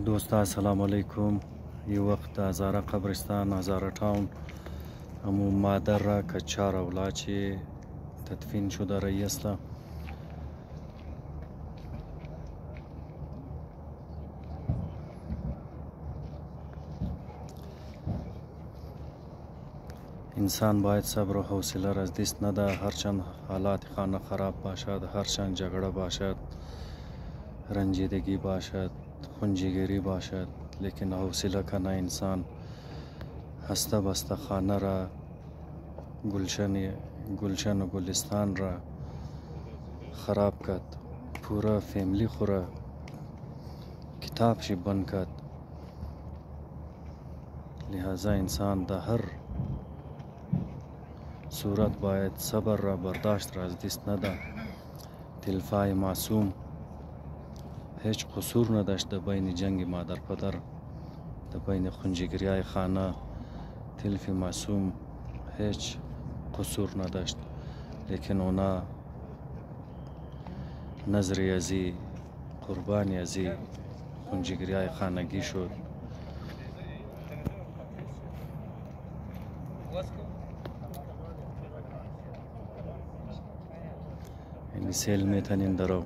دوستا السلام علیکم. یه وقت هزاره قبرستان هزاره تاون همون مادر را که 4 اولاد تدفین شده رئیستا. انسان باید صبر و حوصله را از دست نده، هرچند حالات خانه خراب باشد، هرچند جگړه باشد، رنجیدگی باشد، خونجگیری باشد، لیکن حوصله کنه انسان هسته بسته خانه را، گلشن و گلستان را خراب کرد، پورا فیملی خورا کتاب شی بند کرد. لہذا انسان در هر صورت باید صبر را برداشت را از دست نده. تلفای معصوم هیچ قصور نداشت در بین جنگ مادر پدر، در بین خونجگیری های خانه. تلفی معصوم هیچ قصور نداشت، لیکن اونا نظری ازی قربانی ازی خونجگیری های خانگی شد. یعنی سیل میتنین درو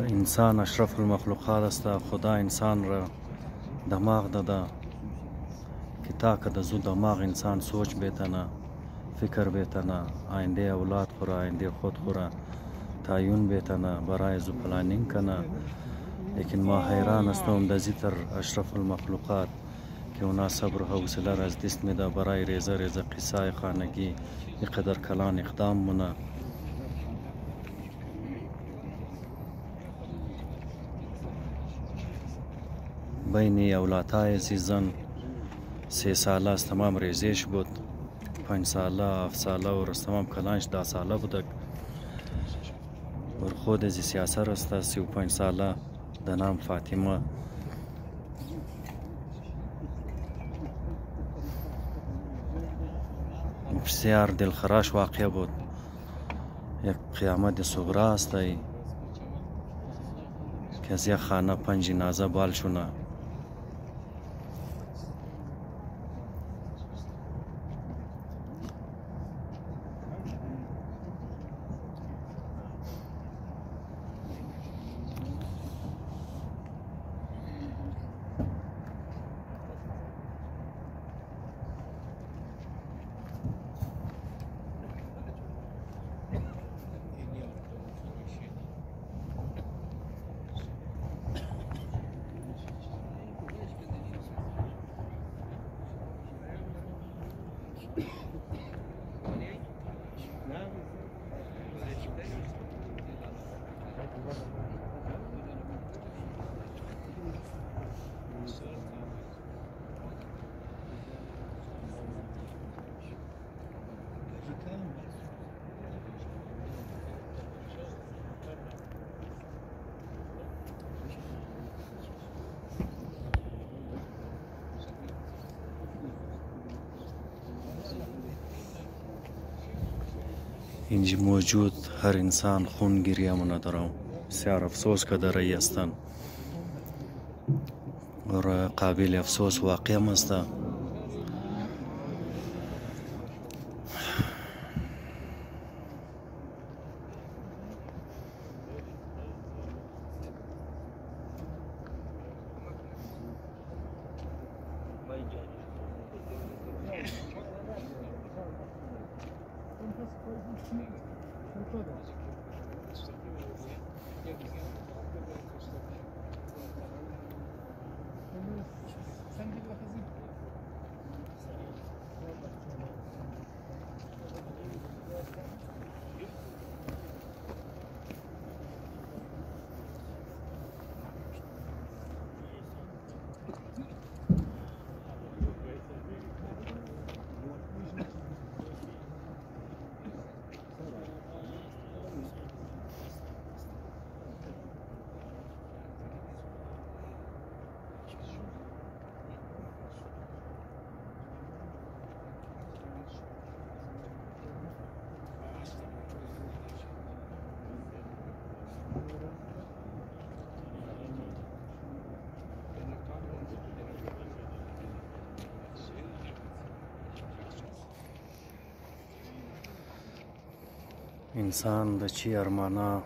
انسان اشرف المخلوقات است. خدا انسان را دماغ داده که تا که در زو دماغ انسان سوچ بیتنه، فکر بیتنه، آینده اولاد خوره، آینده خود خوره تعیین بیتنه، برای زو پلانینگ کنه. لیکن ما حیران هستم در زیتر اشرف المخلوقات که اونا صبر و حوصله را از دست میده برای ریزه ریزه قصه خانگی اینقدر کلان اقدام مونه. بین اولادهای عزیزان 3 ساله از تمام ریزش بود، 5 ساله، 7 ساله و تمام کلانش 10 ساله بودک. و خود از سیاسه رسته 35 ساله در نام فاطمه. بسیار دلخراش واقعه بود، یک قیامت صغرا است که از یک خانه 5 جنازه بال شونه. اینجا موجود هر انسان خون گریه منه دارم. بسیار افسوس که در رایی هستن و قابل افسوس واقع هم هسته. انسان د چی ارمانا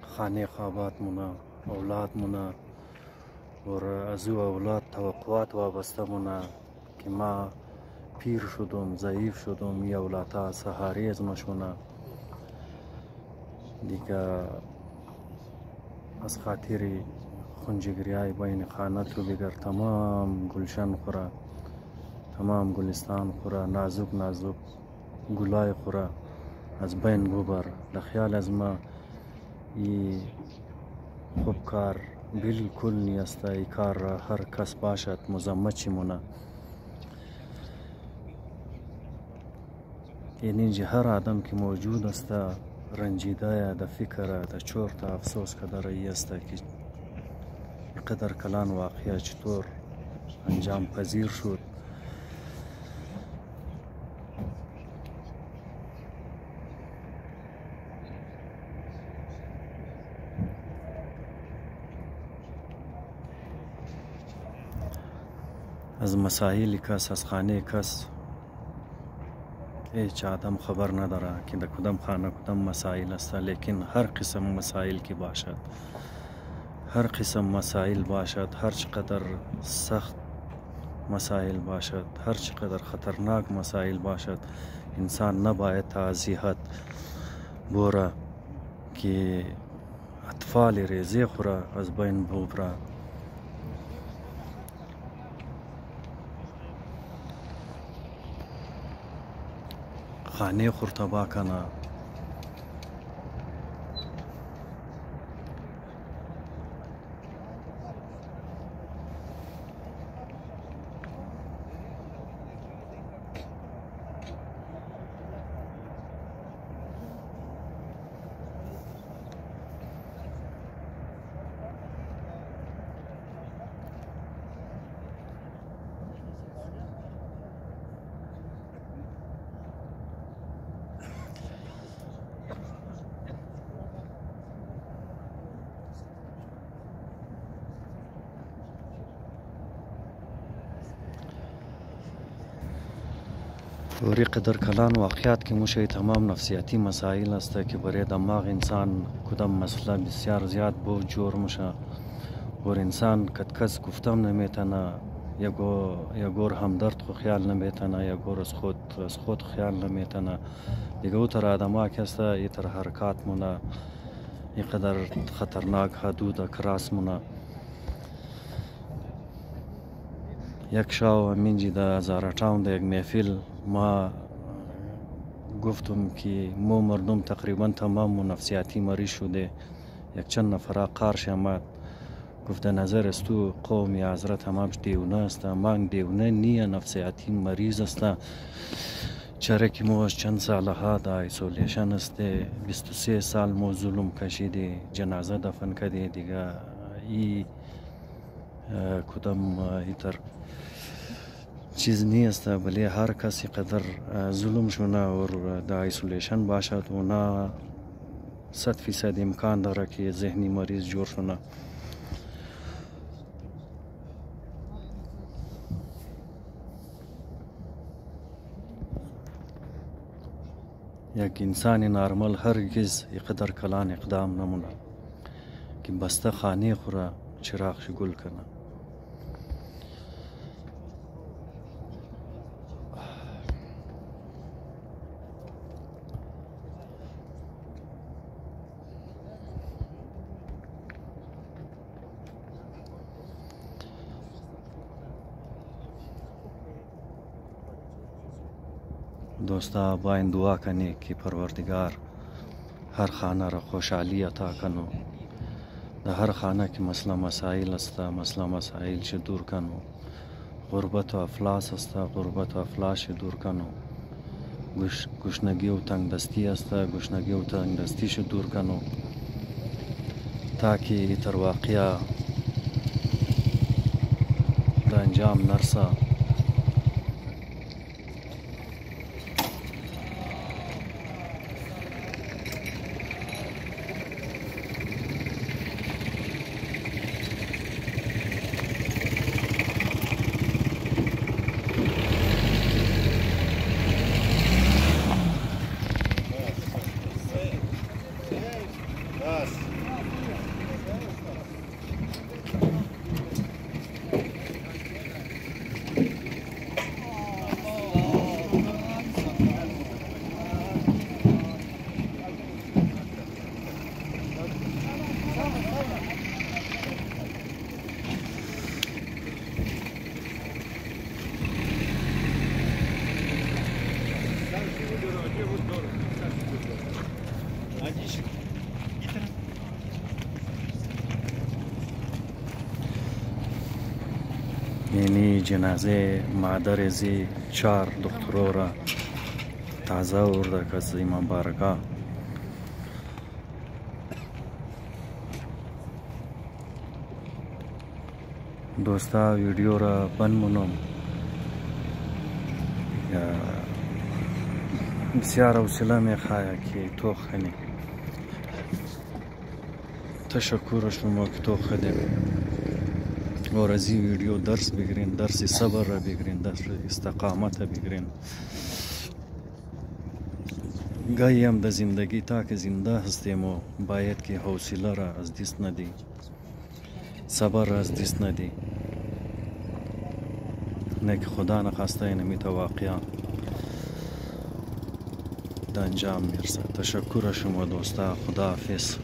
خانه خوابات مونه اولاد مونه اور از او اولاد توقعات وابسته مونه که ما پیر شدم ضعیف شدم یا اولاتا سهاری از مشونه دیگه از خاطر خونجگریای بین خانت رو دیگر تمام گلشن خوره تمام گلستان خوره نازک نازک گلای خوره از بین ببر لخیال از ما ای خوب کار بالکل نیست ای کار را هر کس باشد مزمت چی مونه یعنی هر آدم که موجود است رنجیده د فکر د چورت افسوس کدر ای است که قدر کلان واقعه چطور انجام پذیر شد از مسائل کس از خانه کس هیچ آدم خبر نداره که در کدام خانه کدام مسائل است لیکن هر قسم مسائل کی باشد هر قسم مسائل باشد هر چقدر سخت مسائل باشد هر چقدر خطرناک مسائل باشد انسان نباید تعزیحات بوره که اطفال ریزی خوره از بین ببره خانه خور تباه کنه وری قدر کلان واقعیت که موشه تمام نفسیاتی مسائل است که برای دماغ انسان کدام مسئله بسیار زیاد بود جور موشه و انسان کس گفتم نمیتونه یا گور همدرد خو خیال نمیتونه یا گور از خود خیال نمیتونه دیگه او تر آدم ها که است ای تر حرکات مونه ای قدر خطرناک حدود کراس مونه یک شاو منجی در زارتاون در یک محفل ما گفتم که مو مردم تقریبا تمام نفسیاتی مریض شده یک چند نفر قارش آمد گفت نظر است تو قومی حضرت تمام دیونه است من دیونه نیه نفسیاتی مریض است چرا که مو چند سال ها در ایسولیشن است 23 سال مو ظلم کشیده جنازه دفن کرده دیگه ای کدام ایتر چیز نیست ولی هر کسی قدر ظلم شونه و در ایسولیشن باشد و نه 100% امکان داره که ذهنی مریض جور شونه یک انسان نارمل هرگز قدر کلان اقدام نمونه که بسته خانه خوره چراغ شگل کنه دوستا باید دعا کنی که پروردگار هر خانه را خوشحالی عطا کنو در هر خانه که مسئله مسائل است مسئله مسائل ش دور کنو غربت و افلاس است غربت و افلاس ش دور کنو گشنگی و تنگ دستی است گشنگی و تنگ دستی ش دور کنو تاکه تر واقعا در انجام نرسه جنازه مادر زی 4 دخترو را تازه ورده کس ایمان بارگاه دوستا ویدیو را بند منم بسیار حوصله میخواه که تو خنی تشکر شما که تو خدیم اور از این ویدیو درس بگیرین، درس صبر را بگیرین، درس استقامت را بگیرین. گاهی هم در زندگی تا که زنده هستیم و باید که حوصله را از دست ندی، صبر را از دست ندی، نه که خدا نخواسته اینمی تا واقعا در انجام میرسه. تشکر شما دوستا، خدا حافظ.